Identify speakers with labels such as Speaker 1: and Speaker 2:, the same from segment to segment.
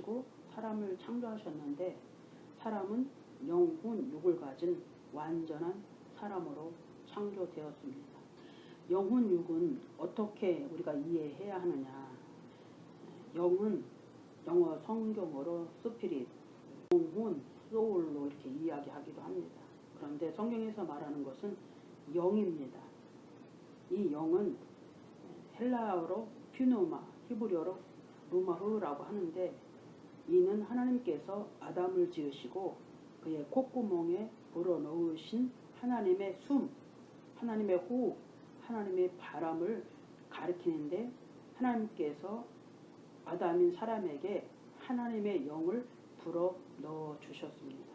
Speaker 1: 지으시고 사람을 창조하셨는데 사람은 영혼 육을 가진 완전한 사람으로 창조되었습니다. 영혼 육은 어떻게 우리가 이해해야 하느냐. 영은 영어 성경어로 스피릿, 영혼, 소울로 이렇게 이야기하기도 합니다. 그런데 성경에서 말하는 것은 영입니다. 이 영은 헬라어로 퓨노마, 히브리어로 루마흐라고 하는데 이는 하나님께서 아담을 지으시고 그의 콧구멍에 불어넣으신 하나님의 숨, 하나님의 호흡, 하나님의 바람을 가리키는데 하나님께서 아담인 사람에게 하나님의 영을 불어넣어 주셨습니다.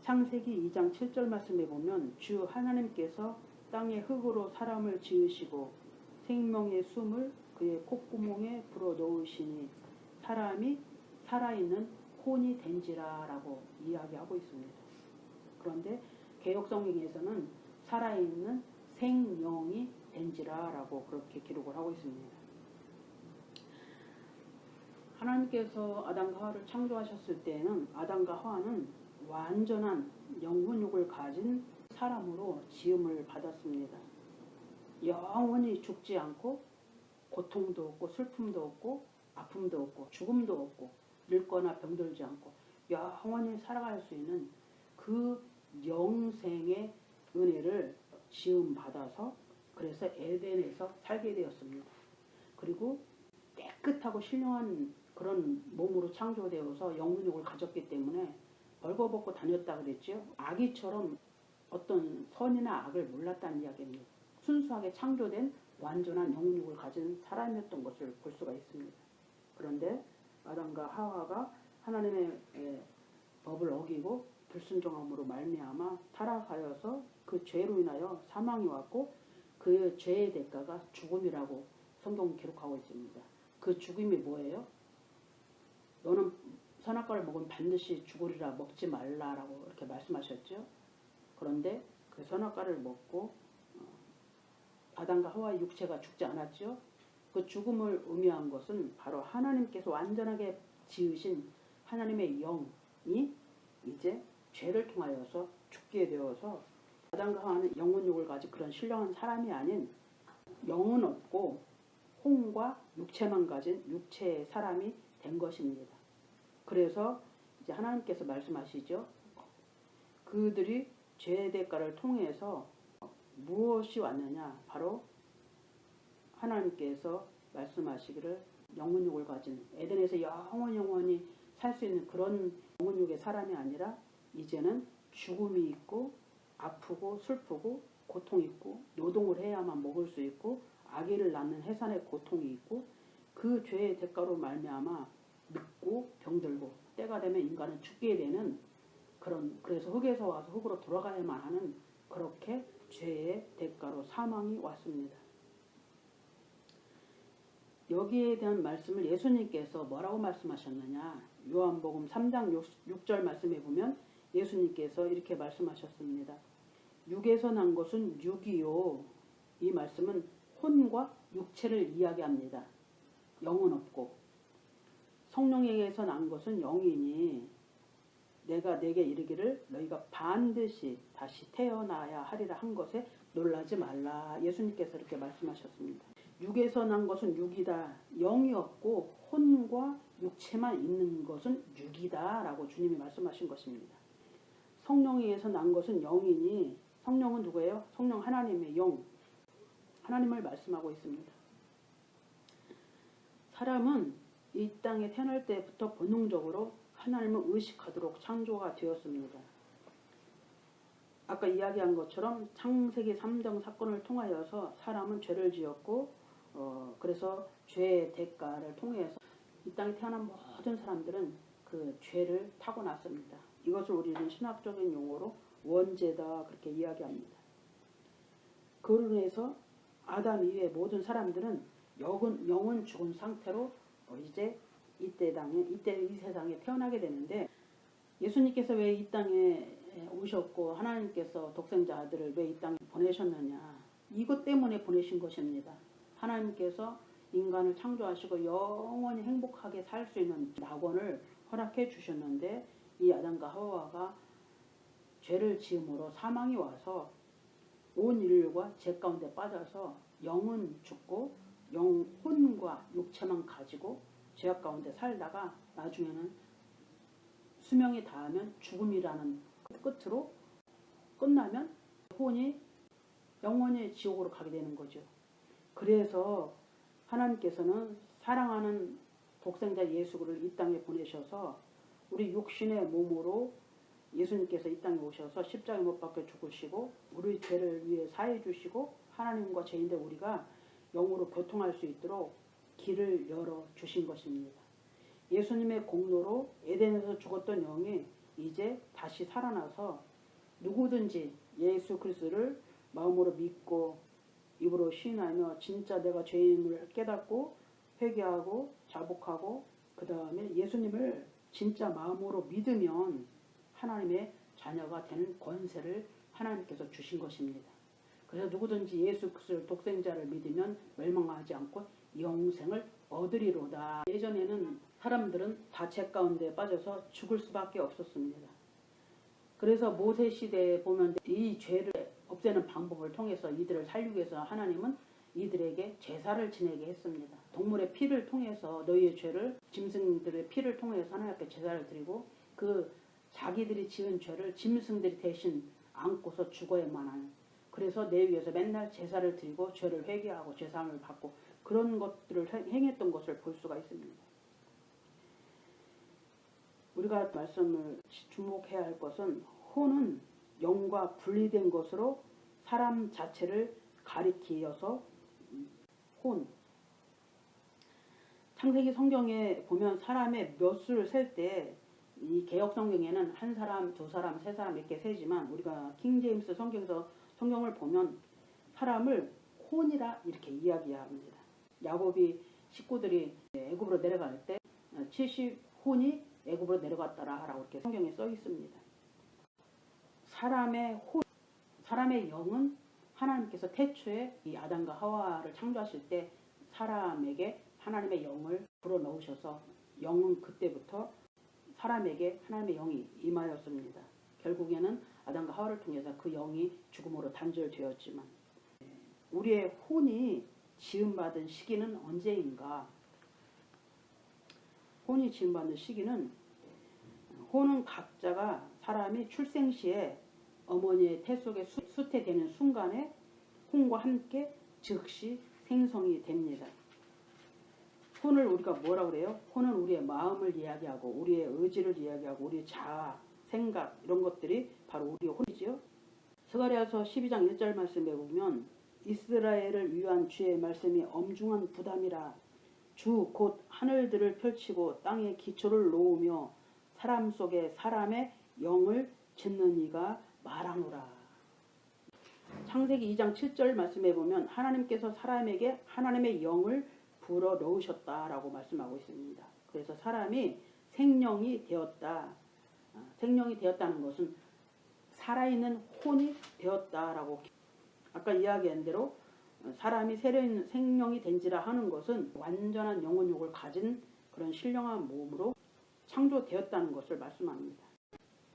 Speaker 1: 창세기 2장 7절 말씀에 보면 주 하나님께서 땅의 흙으로 사람을 지으시고 생명의 숨을 그의 콧구멍에 불어넣으시니 사람이 살아있는 혼이 된지라 라고 이야기하고 있습니다. 그런데 개역성경에서는 살아있는 생명이 된지라 라고 그렇게 기록을 하고 있습니다. 하나님께서 아담과 하와를 창조하셨을 때에는 아담과 하와는 완전한 영혼육을 가진 사람으로 지음을 받았습니다. 영원히 죽지 않고 고통도 없고 슬픔도 없고 아픔도 없고 죽음도 없고 늙거나 병들지 않고 영원히 살아갈 수 있는 그 영생의 은혜를 지음 받아서 그래서 에덴에서 살게 되었습니다. 그리고 깨끗하고 신령한 그런 몸으로 창조되어서 영혼육을 가졌기 때문에 벌거벗고 다녔다 그랬죠. 아기처럼 어떤 선이나 악을 몰랐다는 이야기입니다. 순수하게 창조된 완전한 영혼육을 가진 사람이었던 것을 볼 수가 있습니다. 그런데 아담과 하와가 하나님의 법을 어기고 불순종함으로 말미암아 타락하여서 그 죄로 인하여 사망이 왔고 그 죄의 대가가 죽음이라고 성경은 기록하고 있습니다. 그 죽음이 뭐예요? 너는 선악과를 먹으면 반드시 죽으리라 먹지 말라라고 이렇게 말씀하셨죠. 그런데 그 선악과를 먹고 아담과 하와의 육체가 죽지 않았죠. 그 죽음을 의미한 것은 바로 하나님께서 완전하게 지으신 하나님의 영이 이제 죄를 통하여서 죽게 되어서 아담과 하와는 영혼육을 가진 그런 신령한 사람이 아닌 영은 없고 혼과 육체만 가진 육체의 사람이 된 것입니다. 그래서 이제 하나님께서 말씀하시죠. 그들이 죄의 대가를 통해서 무엇이 왔느냐? 바로 하나님께서 말씀하시기를 영혼육을 가진 에덴에서 영원히 살 수 있는 그런 영혼육의 사람이 아니라 이제는 죽음이 있고 아프고 슬프고 고통이 있고 노동을 해야만 먹을 수 있고 아기를 낳는 해산의 고통이 있고 그 죄의 대가로 말미암아 늙고 병들고 때가 되면 인간은 죽게 되는 그래서 흙에서 와서 흙으로 돌아가야만 하는 그렇게 죄의 대가로 사망이 왔습니다. 여기에 대한 말씀을 예수님께서 뭐라고 말씀하셨느냐. 요한복음 3장 6절 말씀에 보면 예수님께서 이렇게 말씀하셨습니다. 육에서 난 것은 육이요. 이 말씀은 혼과 육체를 이야기합니다. 영은 없고 성령에게서 난 것은 영이니 내가 내게 이르기를 너희가 반드시 다시 태어나야 하리라 한 것에 놀라지 말라. 예수님께서 이렇게 말씀하셨습니다. 육에서 난 것은 육이다. 영이 없고 혼과 육체만 있는 것은 육이다 라고 주님이 말씀하신 것입니다. 성령에게서 난 것은 영이니 성령은 누구예요? 성령 하나님의 영. 하나님을 말씀하고 있습니다. 사람은 이 땅에 태어날 때부터 본능적으로 하나님을 의식하도록 창조가 되었습니다. 아까 이야기한 것처럼 창세기 3장 사건을 통하여서 사람은 죄를 지었고 그래서 죄의 대가를 통해서 이 땅에 태어난 모든 사람들은 그 죄를 타고났습니다. 이것을 우리는 신학적인 용어로 원죄다 그렇게 이야기합니다. 그로 인해서 아담 이외의 모든 사람들은 영은 죽은 상태로 이제 이 세상에 태어나게 되는데 예수님께서 왜 이 땅에 오셨고 하나님께서 독생자 아들을 왜 이 땅에 보내셨느냐. 이것 때문에 보내신 것입니다. 하나님께서 인간을 창조하시고 영원히 행복하게 살 수 있는 낙원을 허락해 주셨는데, 이 아담과 하와가 죄를 지음으로 사망이 와서 온 인류가 죄 가운데 빠져서 영은 죽고 혼과 육체만 가지고 죄악 가운데 살다가 나중에는 수명이 닿으면 죽음이라는 끝으로 끝나면 혼이 영원히 지옥으로 가게 되는 거죠. 그래서 하나님께서는 사랑하는 독생자 예수를 이 땅에 보내셔서 우리 육신의 몸으로 예수님께서 이 땅에 오셔서 십자가에 못 박혀 죽으시고 우리 죄를 위해 사해 주시고 하나님과 죄인된 우리가 영으로 교통할 수 있도록 길을 열어 주신 것입니다. 예수님의 공로로 에덴에서 죽었던 영이 이제 다시 살아나서 누구든지 예수 그리스도를 마음으로 믿고 입으로 시인하며 진짜 내가 죄임을 깨닫고 회개하고 자복하고 그 다음에 예수님을 진짜 마음으로 믿으면 하나님의 자녀가 되는 권세를 하나님께서 주신 것입니다. 그래서 누구든지 예수 그리스도 독생자를 믿으면 멸망하지 않고 영생을 얻으리로다. 예전에는 사람들은 다 죄 가운데 빠져서 죽을 수밖에 없었습니다. 그래서 모세 시대에 보면 이 죄를 없애는 방법을 통해서 이들을 살리기 위해서 하나님은 이들에게 제사를 지내게 했습니다. 동물의 피를 통해서 너희의 죄를, 짐승들의 피를 통해서 하나님 앞에 제사를 드리고 그 자기들이 지은 죄를 짐승들이 대신 안고서 죽어야만 하는, 그래서 내 위해서 맨날 제사를 드리고 죄를 회개하고 죄사함을 받고 그런 것들을 행했던 것을 볼 수가 있습니다. 우리가 말씀을 주목해야 할 것은 혼은 영과 분리된 것으로 사람 자체를 가리키어서 혼. 창세기 성경에 보면 사람의 몇 수를 셀 때 이 개역 성경에는 한 사람, 두 사람, 세 사람 이렇게 세지만 우리가 킹제임스 성경에서 성경을 보면 사람을 혼이라 이렇게 이야기합니다. 야곱이 식구들이 애굽으로 내려갈 때 70혼이 애굽으로 내려갔더라라고 이렇게 성경에 써 있습니다. 사람의 영은 하나님께서 태초에 이 아담과 하와를 창조하실 때 사람에게 하나님의 영을 불어넣으셔서 영은 그때부터 사람에게 하나님의 영이 임하였습니다. 결국에는 아담과 하와를 통해서 그 영이 죽음으로 단절되었지만 우리의 혼이 지음받은 시기는 언제인가? 혼이 지음받는 시기는 혼은 각자가 사람이 출생시에 어머니의 태 속에 수태되는 순간에 혼과 함께 즉시 생성이 됩니다. 혼을 우리가 뭐라고 그래요? 혼은 우리의 마음을 이야기하고 우리의 의지를 이야기하고 우리의 자아, 생각 이런 것들이 바로 우리의 혼이지요. 스가랴서 12장 1절 말씀에 보면 이스라엘을 위한 주의 말씀이 엄중한 부담이라 주 곧 하늘들을 펼치고 땅에 기초를 놓으며 사람 속에 사람의 영을 짓는 이가 말하노라. 창세기 2장 7절 말씀에 보면 하나님께서 사람에게 하나님의 영을 불어 넣으셨다라고 말씀하고 있습니다. 그래서 사람이 생명이 되었다. 생명이 되었다는 것은 살아있는 혼이 되었다라고, 아까 이야기한 대로 사람이 새로운 생명이 된지라 하는 것은 완전한 영혼력을 가진 그런 신령한 몸으로 창조되었다는 것을 말씀합니다.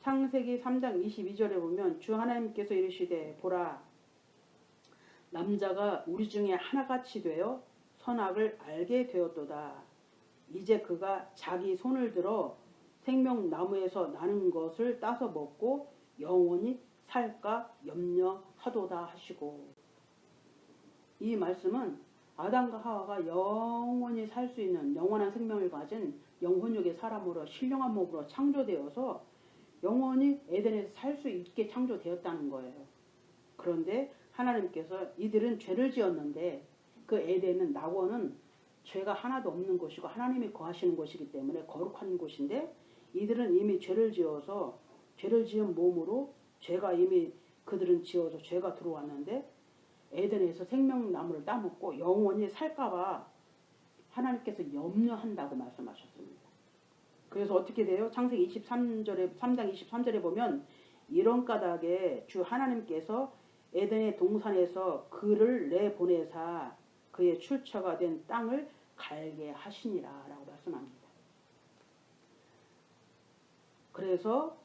Speaker 1: 창세기 3장 22절에 보면 주 하나님께서 이르시되 보라 남자가 우리 중에 하나같이 되어 선악을 알게 되었도다. 이제 그가 자기 손을 들어 생명나무에서 나는 것을 따서 먹고 영원히 살까 염려하도다 하시고, 이 말씀은 아담과 하와가 영원히 살 수 있는 영원한 생명을 가진 영혼육의 사람으로 신령한 몸으로 창조되어서 영원히 에덴에서 살 수 있게 창조되었다는 거예요. 그런데 하나님께서 이들은 죄를 지었는데 그 에덴은 낙원은 죄가 하나도 없는 곳이고 하나님이 거하시는 곳이기 때문에 거룩한 곳인데 이들은 이미 죄를 지어서 죄를 지은 몸으로 죄가 이미 그들은 지어서 죄가 들어왔는데 에덴에서 생명나무를 따먹고 영원히 살까봐 하나님께서 염려한다고 말씀하셨습니다. 그래서 어떻게 돼요? 창세기 3장 23절에 보면 이런 까닭에 주 하나님께서 에덴의 동산에서 그를 내보내사 그의 출처가 된 땅을 갈게 하시니라 라고 말씀합니다. 그래서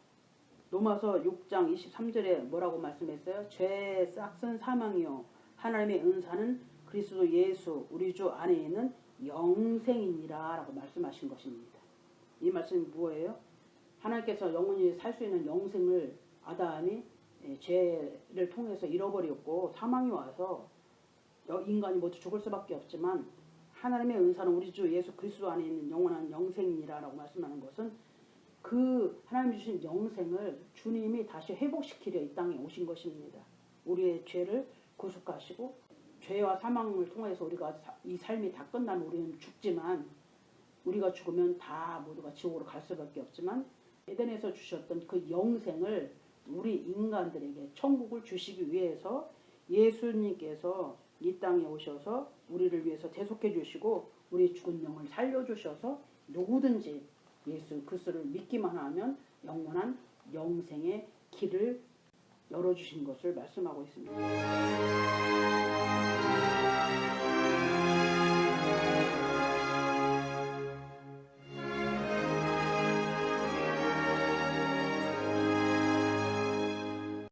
Speaker 1: 로마서 6장 23절에 뭐라고 말씀했어요? 죄의 싹은 사망이요 하나님의 은사는 그리스도 예수 우리 주 안에 있는 영생이니라 라고 말씀하신 것입니다. 이 말씀이 뭐예요? 하나님께서 영원히 살 수 있는 영생을 아담이 죄를 통해서 잃어버렸고 사망이 와서 인간이 모두 죽을 수밖에 없지만 하나님의 은사는 우리 주 예수 그리스도 안에 있는 영원한 영생이니라 라고 말씀하는 것은 그 하나님 주신 영생을 주님이 다시 회복시키려 이 땅에 오신 것입니다. 우리의 죄를 구속하시고 죄와 사망을 통해서 우리가 이 삶이 다 끝나면 우리는 죽지만 우리가 죽으면 다 모두가 지옥으로 갈 수밖에 없지만 에덴에서 주셨던 그 영생을 우리 인간들에게 천국을 주시기 위해서 예수님께서 이 땅에 오셔서 우리를 위해서 대속해 주시고 우리 죽은 영을 살려주셔서 누구든지 예수 그리스도를 믿기만 하면 영원한 영생의 길을 열어주신 것을 말씀하고 있습니다.